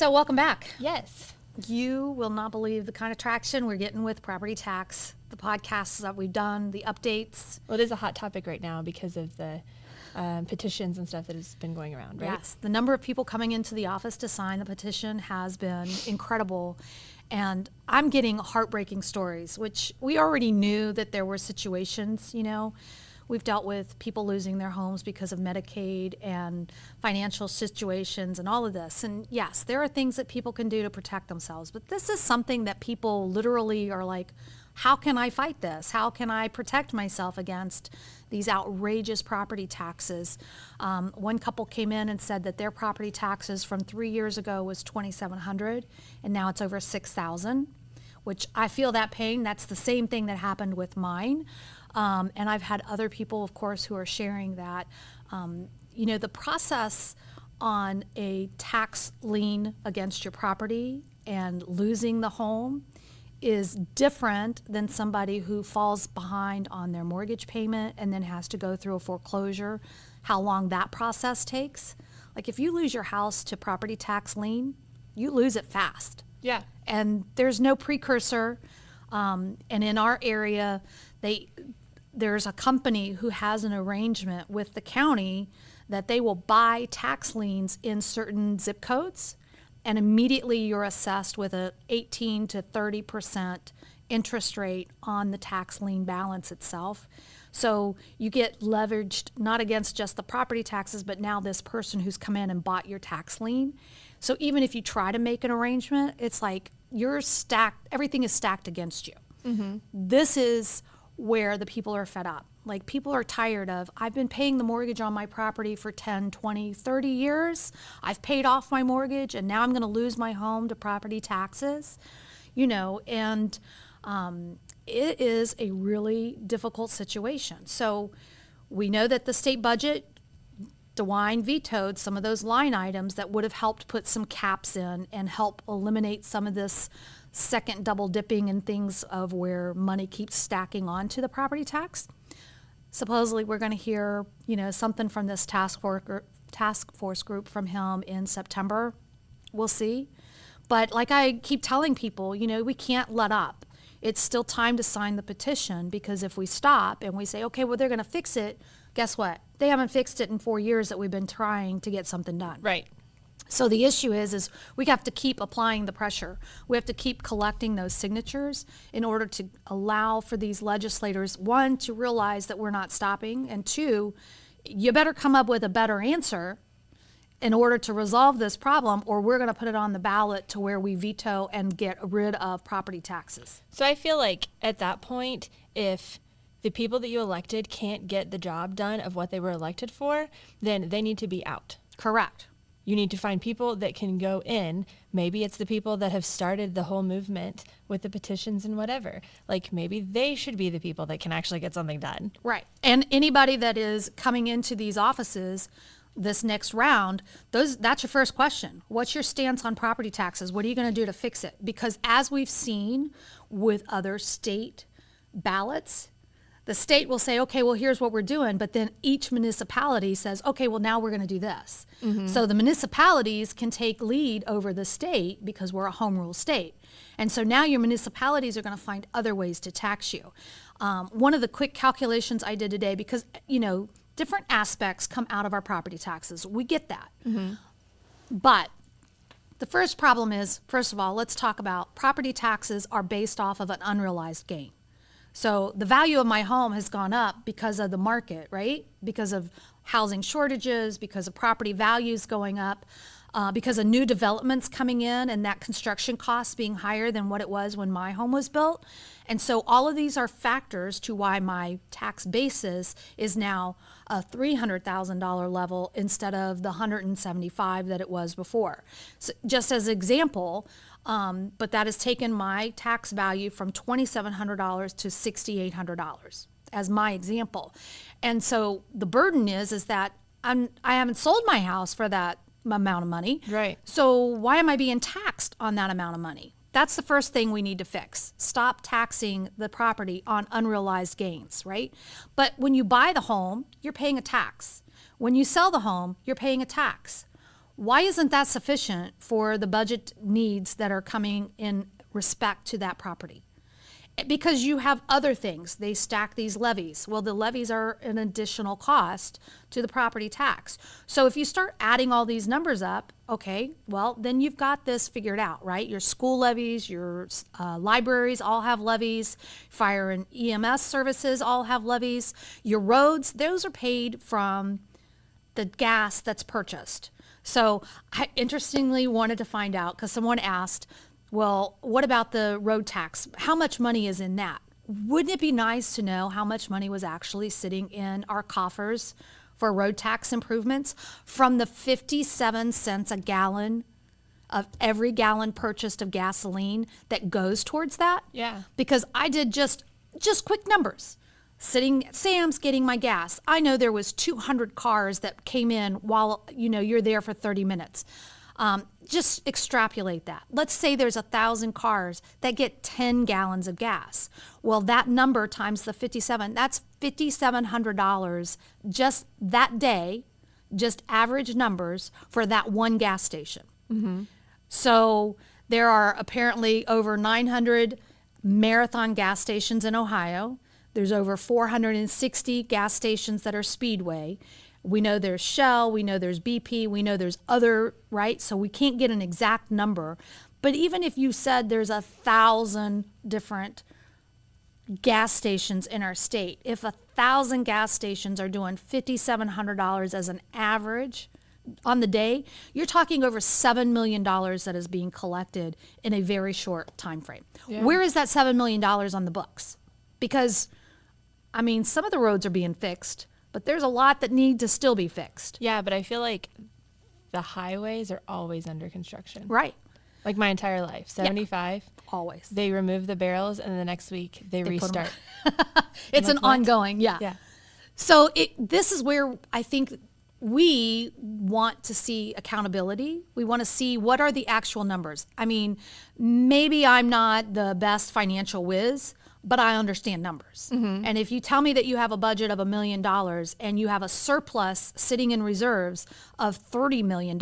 So welcome back. Yes. You will not believe the kind of traction we're getting with property tax, the podcasts that we've done, the updates. Well, it is a hot topic right now because of the petitions and stuff that has been going around, right? Yes, the number of people coming into the office to sign the petition has been incredible. And I'm getting heartbreaking stories, which we already knew that there were situations, you know. We've dealt with people losing their homes because of Medicaid and financial situations and all of this. And yes, there are things that people can do to protect themselves. But this is something that people literally are like, how can I fight this? How can I protect myself against these outrageous property taxes? One couple came in and said that their property taxes from 3 years ago was $2,700, and now it's over $6,000, which I feel that pain. That's the same thing that happened with mine. And I've had other people, of course, who are sharing that. You know, the process on a tax lien against your property and losing the home is different than somebody who falls behind on their mortgage payment and then has to go through a foreclosure, how long that process takes. Like if you lose your house to property tax lien, you lose it fast. Yeah. And there's no precursor. And in our area, there's a company who has an arrangement with the county that they will buy tax liens in certain zip codes, and immediately you're assessed with a 18 to 30% interest rate on the tax lien balance itself. So you get leveraged not against just the property taxes, but now this person who's come in and bought your tax lien. So even if you try to make an arrangement, it's like you're stacked, everything is stacked against you. Mm-hmm. This is where the people are fed up. Like people are tired of, I've been paying the mortgage on my property for 10, 20, 30 years. I've paid off my mortgage and now I'm going to lose my home to property taxes, you know, and it is a really difficult situation. So we know that the state budget, DeWine vetoed some of those line items that would have helped put some caps in and help eliminate some of this second double dipping and things of where money keeps stacking onto the property tax. Supposedly we're going to hear, you know, something from this task force group from him in September. We'll see. But like I keep telling people, you know, we can't let up. It's still time to sign the petition, because if we stop and we say, okay, well, they're going to fix it, guess what? They haven't fixed it in 4 years that we've been trying to get something done. Right. So the issue is we have to keep applying the pressure. We have to keep collecting those signatures in order to allow for these legislators, one, to realize that we're not stopping, and two, you better come up with a better answer in order to resolve this problem, or we're going to put it on the ballot to where we veto and get rid of property taxes. So I feel like at that point, if the people that you elected can't get the job done of what they were elected for, then they need to be out. Correct. You need to find people that can go in. Maybe it's the people that have started the whole movement with the petitions and whatever. Like maybe they should be the people that can actually get something done. Right. And anybody that is coming into these offices this next round, that's your first question. What's your stance on property taxes? What are you going to do to fix it? Because as we've seen with other state ballots, the state will say, okay, well, here's what we're doing. But then each municipality says, okay, well, now we're going to do this. Mm-hmm. So the municipalities can take lead over the state because we're a home rule state. And so now your municipalities are going to find other ways to tax you. One of the quick calculations I did today, because, you know, different aspects come out of our property taxes. We get that. Mm-hmm. But the first problem is, first of all, let's talk about property taxes are based off of an unrealized gain. So the value of my home has gone up because of the market, right? Because of housing shortages, because of property values going up, because of new developments coming in and that construction cost being higher than what it was when my home was built. And so all of these are factors to why my tax basis is now a $300,000 level instead of the $175,000 that it was before. So just as an example, but that has taken my tax value from $2,700 to $6,800 as my example. And so the burden is that I haven't sold my house for that amount of money. Right. So why am I being taxed on that amount of money? That's the first thing we need to fix. Stop taxing the property on unrealized gains, right? But when you buy the home, you're paying a tax. When you sell the home, you're paying a tax. Why isn't that sufficient for the budget needs that are coming in respect to that property? Because you have other things. They stack these levies. Well, the levies are an additional cost to the property tax. So if you start adding all these numbers up, okay, well, then you've got this figured out, right? Your school levies, your libraries all have levies, fire and EMS services all have levies. Your roads, those are paid from the gas that's purchased. So I interestingly wanted to find out, because someone asked, well, what about the road tax? How much money is in that? Wouldn't it be nice to know how much money was actually sitting in our coffers for road tax improvements from the 57 cents a gallon of every gallon purchased of gasoline that goes towards that? Yeah. Because I did just quick numbers. Sitting at Sam's getting my gas. I know there was 200 cars that came in while, you're there for 30 minutes. Just extrapolate that. Let's say there's 1,000 cars that get 10 gallons of gas. Well, that number times the 57, that's $5,700 just that day, just average numbers for that one gas station. Mm-hmm. So there are apparently over 900 Marathon gas stations in Ohio. There's over 460 gas stations that are Speedway. We know there's Shell, we know there's BP, we know there's other, right? So we can't get an exact number. But even if you said there's 1,000 different gas stations in our state, if 1,000 gas stations are doing $5,700 as an average on the day, you're talking over $7 million that is being collected in a very short time frame. Yeah. Where is that $7 million on the books? Because, some of the roads are being fixed, but there's a lot that need to still be fixed. Yeah, but I feel like the highways are always under construction. Right. Like my entire life, 75. Yeah, always. They remove the barrels, and the next week they restart. It's an ongoing, yeah. So this is where I think we want to see accountability. We want to see what are the actual numbers. Maybe I'm not the best financial whiz, but I understand numbers. Mm-hmm. And if you tell me that you have a budget of $1 million and you have a surplus sitting in reserves of $30 million,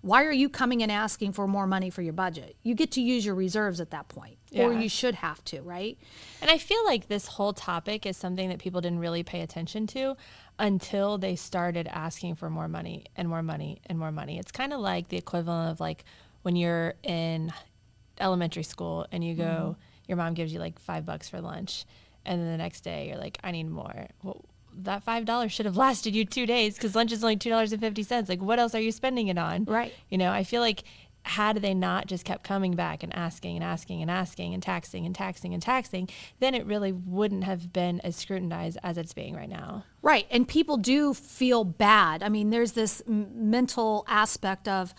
why are you coming and asking for more money for your budget? You get to use your reserves at that point, or you should have to, right? And I feel like this whole topic is something that people didn't really pay attention to until they started asking for more money and more money and more money. It's kind of like the equivalent of like when you're in elementary school and you go, your mom gives you like $5 for lunch, and then the next day you're like, I need more. Well, that $5 should have lasted you 2 days because lunch is only $2.50. Like, what else are you spending it on? Right. I feel like had they not just kept coming back and asking and asking and asking and taxing and taxing and taxing, then it really wouldn't have been as scrutinized as it's being right now. Right. And people do feel bad. There's this mental aspect of,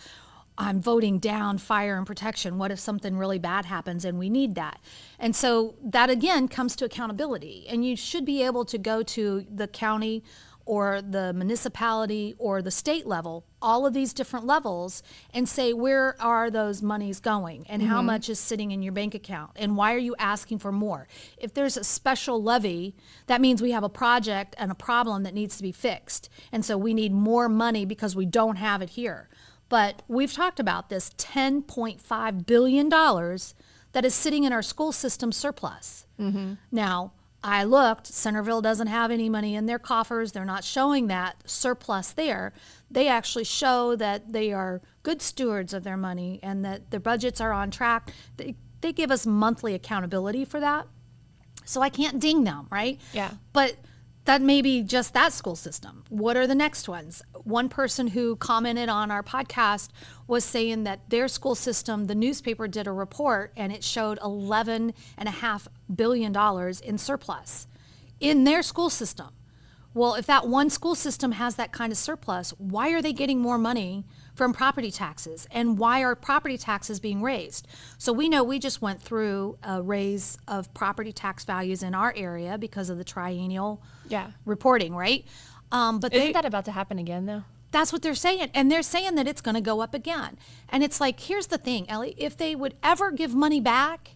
I'm voting down fire and protection. What if something really bad happens and we need that? And so that, again, comes to accountability. And you should be able to go to the county or the municipality or the state level, all of these different levels, and say, where are those monies going? And how much is sitting in your bank account? And why are you asking for more? If there's a special levy, that means we have a project and a problem that needs to be fixed. And so we need more money because we don't have it here. But we've talked about this $10.5 billion that is sitting in our school system surplus. Mm-hmm. Now, I looked, Centerville doesn't have any money in their coffers. They're not showing that surplus there. They actually show that they are good stewards of their money and that their budgets are on track. They give us monthly accountability for that. So I can't ding them, right? Yeah. But that may be just that school system. What are the next ones? One person who commented on our podcast was saying that their school system, the newspaper did a report and it showed $11.5 billion in surplus in their school system. Well, if that one school system has that kind of surplus, why are they getting more money from property taxes? And why are property taxes being raised? So we know we just went through a raise of property tax values in our area because of the triennial reporting, right? But isn't that about to happen again, though? That's what they're saying. And they're saying that it's going to go up again. And it's like, here's the thing, Ellie, if they would ever give money back,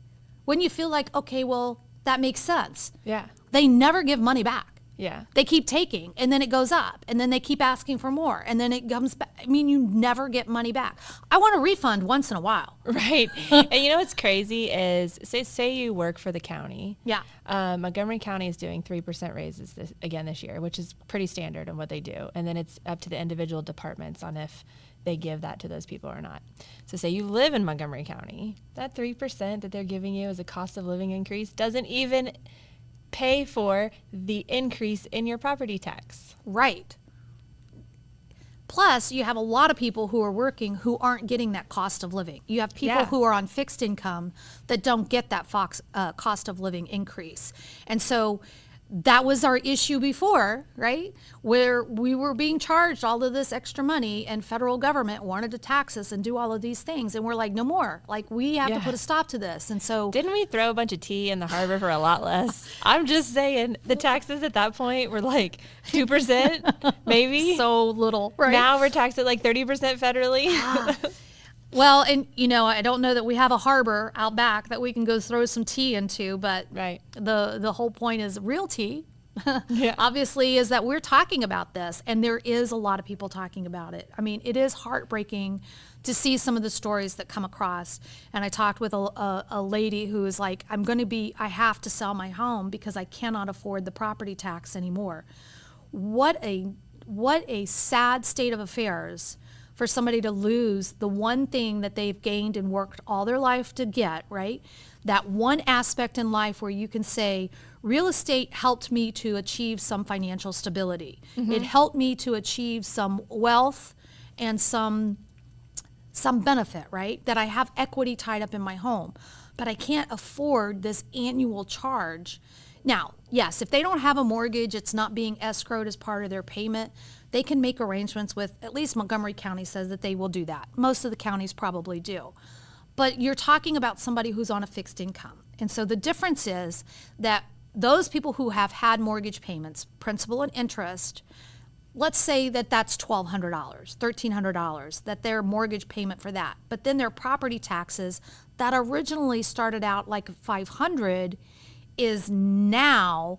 wouldn't you feel like, okay, well, that makes sense? Yeah. They never give money back. Yeah. They keep taking, and then it goes up, and then they keep asking for more, and then it comes back. I mean, you never get money back. I want a refund once in a while. Right. And you know what's crazy is, say you work for the county. Yeah. Montgomery County is doing 3% raises this year, which is pretty standard in what they do. And then it's up to the individual departments on if they give that to those people or not. So say you live in Montgomery County, that 3% that they're giving you as a cost of living increase doesn't even pay for the increase in your property tax. Right. Plus, you have a lot of people who are working who aren't getting that cost of living. You have people who are on fixed income that don't get that cost of living increase. And so that was our issue before, right? Where we were being charged all of this extra money and federal government wanted to tax us and do all of these things. And we're like, no more. Like, we have to put a stop to this. And so didn't we throw a bunch of tea in the harbor for a lot less? I'm just saying, the taxes at that point were like 2%, maybe. So little, right? Now we're taxed at like 30% federally. Well, and I don't know that we have a harbor out back that we can go throw some tea into, but right. The whole point is real tea. Yeah. Obviously, is that we're talking about this, and there is a lot of people talking about it. I mean, it is heartbreaking to see some of the stories that come across. And I talked with a lady who is like, I have to sell my home because I cannot afford the property tax anymore. What a sad state of affairs for somebody to lose the one thing that they've gained and worked all their life to get, right? That one aspect in life where you can say, real estate helped me to achieve some financial stability. Mm-hmm. It helped me to achieve some wealth and some benefit, right? That I have equity tied up in my home, but I can't afford this annual charge. Now, yes, if they don't have a mortgage, it's not being escrowed as part of their payment, they can make arrangements with, at least Montgomery County says that they will do that. Most of the counties probably do. But you're talking about somebody who's on a fixed income. And so the difference is that those people who have had mortgage payments, principal and interest, let's say that that's $1,200, $1,300, that their mortgage payment for that. But then their property taxes that originally started out like $500 is now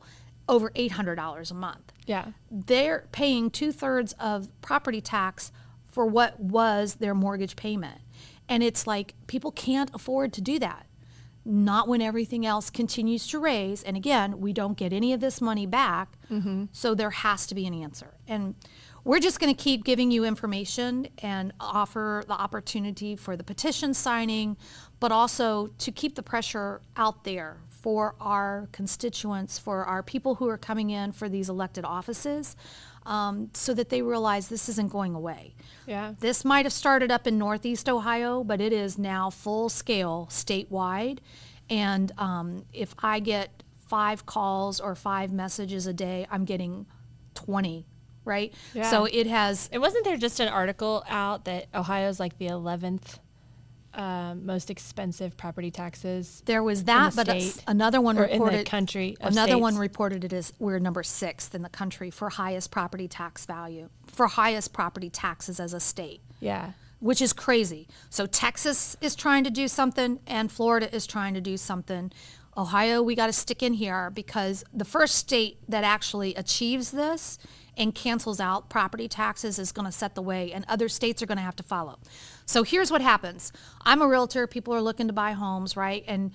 over $800 a month. Yeah. They're paying 2/3 of property tax for what was their mortgage payment. And it's like, people can't afford to do that. Not when everything else continues to raise. And again, we don't get any of this money back. Mm-hmm. So there has to be an answer. And we're just going to keep giving you information and offer the opportunity for the petition signing, but also to keep the pressure out there for our constituents, for our people who are coming in for these elected offices, so that they realize this isn't going away. Yeah. This might have started up in Northeast Ohio, but it is now full scale statewide. And if I get 5 calls or 5 messages a day, I'm getting 20, right? Yeah. So it has. And wasn't there just an article out that Ohio's like the 11th most expensive property taxes? There was that, but another one reported in the country. Another one reported it as we're number 6th in the country for highest property tax value, for highest property taxes as a state. Yeah. Which is crazy. So Texas is trying to do something, and Florida is trying to do something. Ohio, we got to stick in here, because the first state that actually achieves this and cancels out property taxes is going to set the way, and other states are going to have to follow. So here's what happens. I'm a realtor. People are looking to buy homes, right? And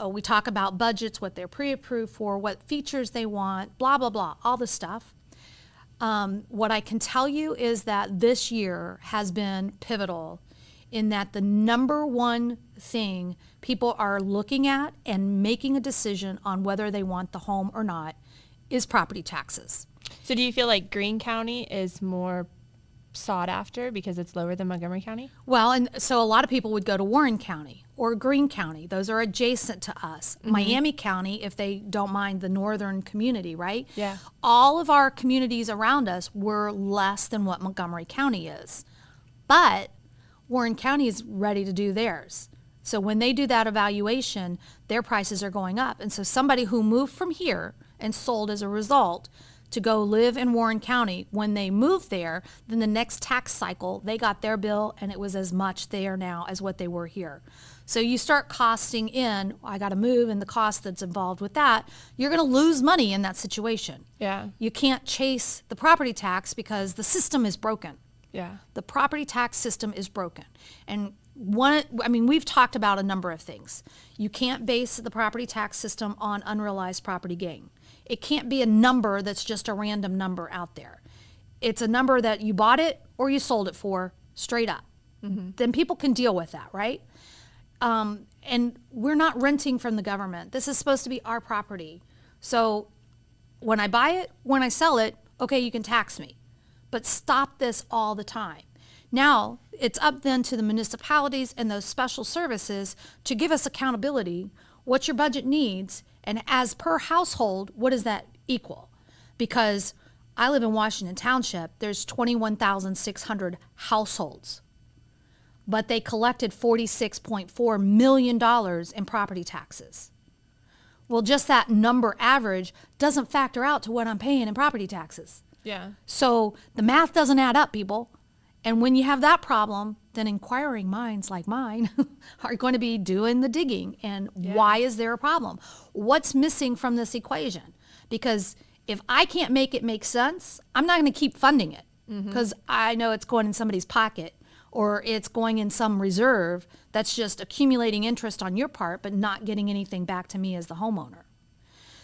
we talk about budgets, what they're pre-approved for, what features they want, blah, blah, blah, all this stuff. What I can tell you is that this year has been pivotal in that the number one thing people are looking at and making a decision on whether they want the home or not is property taxes. So do you feel like Greene County is more sought after because it's lower than Montgomery County? Well, and so a lot of people would go to Warren County or Greene County. Those are adjacent to us. Mm-hmm. Miami County, if they don't mind the northern community, right? Yeah. All of our communities around us were less than what Montgomery County is. But Warren County is ready to do theirs. So when they do that evaluation, their prices are going up. And so somebody who moved from here and sold as a result to go live in Warren County. When they moved there, then the next tax cycle, they got their bill and it was as much there now as what they were here. So you start costing in, I got to move, and the cost that's involved with that, you're going to lose money in that situation. Yeah. You can't chase the property tax because the system is broken. Yeah. The property tax system is broken. And we've talked about a number of things. You can't base the property tax system on unrealized property gain. It can't be a number that's just a random number out there. It's a number that you bought it or you sold it for, straight up. Mm-hmm. Then people can deal with that, right? And we're not renting from the government. This is supposed to be our property. So when I buy it, when I sell it, okay, you can tax me. But stop this all the time. Now, it's up then to the municipalities and those special services to give us accountability, what your budget needs, and as per household, what does that equal? Because I live in Washington Township, there's 21,600 households, but they collected $46.4 million in property taxes. Well, just that number average doesn't factor out to what I'm paying in property taxes. Yeah. So the math doesn't add up, people. And when you have that problem, then inquiring minds like mine are going to be doing the digging. And why is there a problem? What's missing from this equation? Because if I can't make it make sense, I'm not going to keep funding it because I know it's going in somebody's pocket or it's going in some reserve that's just accumulating interest on your part but not getting anything back to me as the homeowner.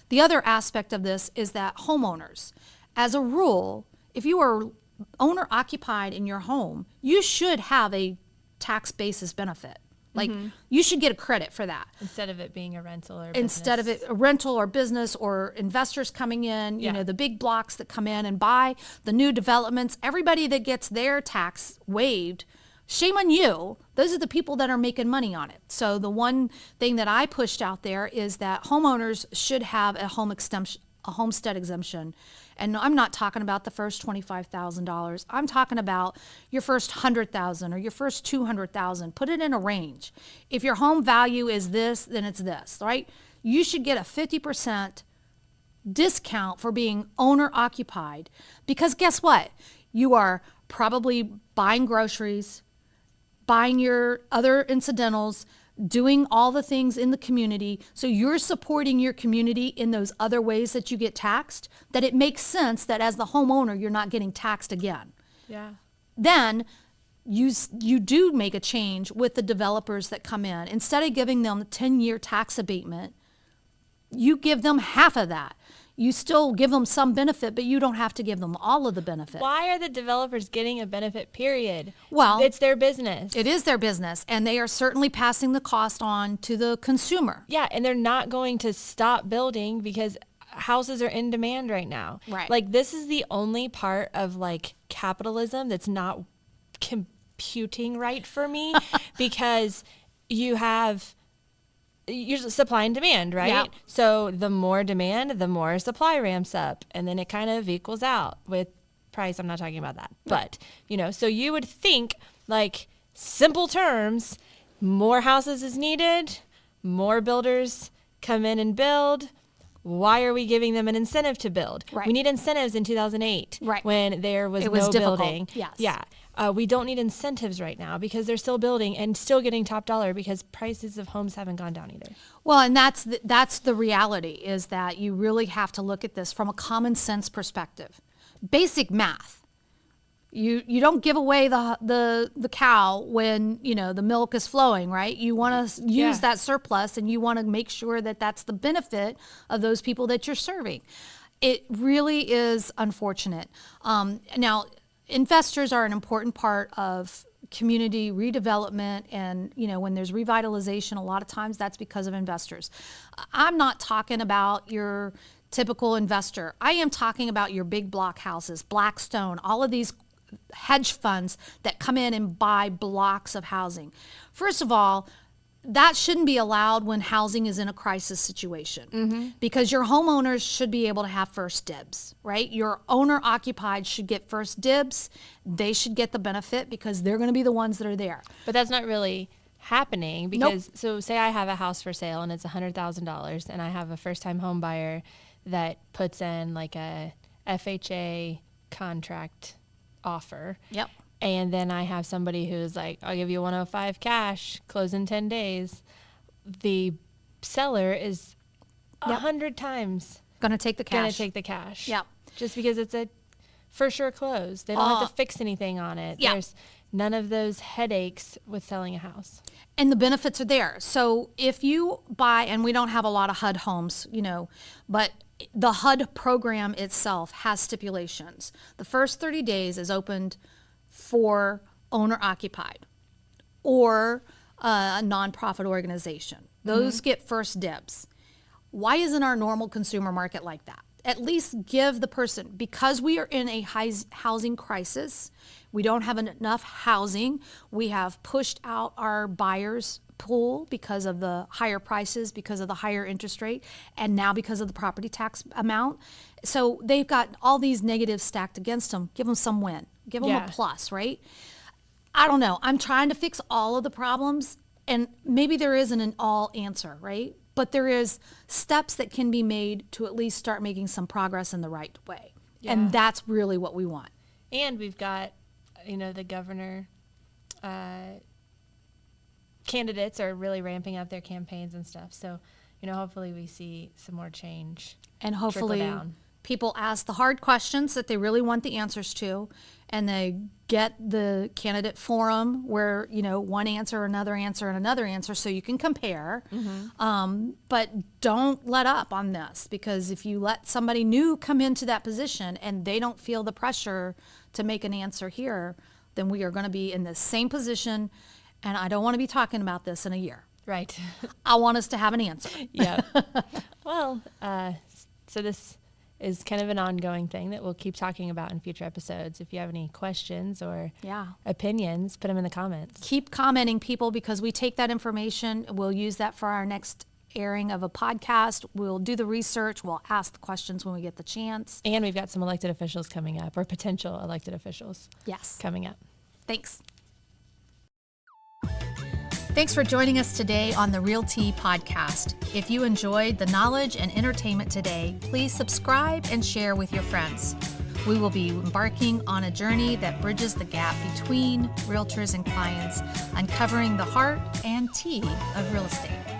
The other aspect of this is that homeowners, as a rule, if you are owner occupied in your home, you should have a tax basis benefit. Like you should get a credit for that. Instead of it being a rental or business. Instead of it a rental or business or investors coming in, you know, the big blocks that come in and buy the new developments, everybody that gets their tax waived, shame on you. Those are the people that are making money on it. So the one thing that I pushed out there is that homeowners should have a homestead exemption. And I'm not talking about the first $25,000. I'm talking about your first $100,000 or your first $200,000. Put it in a range. If your home value is this, then it's this, right? You should get a 50% discount for being owner occupied because guess what? You are probably buying groceries, buying your other incidentals, doing all the things in the community. So you're supporting your community in those other ways that you get taxed, that it makes sense that as the homeowner, you're not getting taxed again. Yeah. Then you do make a change with the developers that come in. Instead of giving them a 10-year tax abatement, you give them half of that. You still give them some benefit, but you don't have to give them all of the benefit. Why are the developers getting a benefit, period? Well, it's their business. It is their business, and they are certainly passing the cost on to the consumer. Yeah, and they're not going to stop building because houses are in demand right now. Right. Like, this is the only part of, like, capitalism that's not computing right for me because you have... Usually supply and demand, right? Yeah. So the more demand, the more supply ramps up, and then it kind of equals out with price. I'm not talking about that, but so you would think, like, simple terms, more houses is needed, more builders come in and build. Why are we giving them an incentive to build? Right. We need incentives in 2008 when there was no difficult. building. Yes. Yeah. We don't need incentives right now because they're still building and still getting top dollar because prices of homes haven't gone down either. Well, and that's the reality is that you really have to look at this from a common sense perspective. Basic math. You don't give away the cow when, the milk is flowing, right? You want to use that surplus and you want to make sure that that's the benefit of those people that you're serving. It really is unfortunate. Now, investors are an important part of community redevelopment, and when there's revitalization, a lot of times that's because of investors. I'm not talking about your typical investor. I am talking about your big block houses, Blackstone, all of these hedge funds that come in and buy blocks of housing. First of all, that shouldn't be allowed when housing is in a crisis situation because your homeowners should be able to have first dibs, right? Your owner occupied should get first dibs. They should get the benefit because they're going to be the ones that are there. But that's not really happening because, so say I have a house for sale and it's $100,000 and I have a first time home buyer that puts in like a FHA contract offer. Yep. And then I have somebody who's like, I'll give you 105 cash, close in 10 days. The seller is 100 times Going to take the cash. going to take the cash. Yep. Just because it's a for sure close. They don't have to fix anything on it. Yeah. There's none of those headaches with selling a house. And the benefits are there. So if you buy, and we don't have a lot of HUD homes, but the HUD program itself has stipulations. The first 30 days is opened for owner occupied or a nonprofit organization. Those get first dibs. Why isn't our normal consumer market like that? At least give the person, because we are in a housing crisis, we don't have enough housing. We have pushed out our buyers pool because of the higher prices, because of the higher interest rate, and now because of the property tax amount. So they've got all these negatives stacked against them. Give them some win. Give them a plus, right? I don't know. I'm trying to fix all of the problems, and maybe there isn't an all answer, right? But there is steps that can be made to at least start making some progress in the right way. Yeah. And that's really what we want. And we've got, the governor candidates are really ramping up their campaigns and stuff. So, hopefully we see some more change. And hopefully people ask the hard questions that they really want the answers to, and they get the candidate forum where, one answer, another answer, and another answer so you can compare. Mm-hmm. But don't let up on this, because if you let somebody new come into that position and they don't feel the pressure to make an answer here, then we are going to be in the same position. And I don't want to be talking about this in a year. Right. I want us to have an answer. Yeah. Well, so this is kind of an ongoing thing that we'll keep talking about in future episodes. If you have any questions or opinions, put them in the comments. Keep commenting, people, because we take that information. We'll use that for our next airing of a podcast. We'll do the research. We'll ask the questions when we get the chance. And we've got some elected officials coming up, or potential elected officials coming up. Thanks. Thanks for joining us today on the Realty Podcast. If you enjoyed the knowledge and entertainment today, please subscribe and share with your friends. We will be embarking on a journey that bridges the gap between realtors and clients, uncovering the heart and tea of real estate.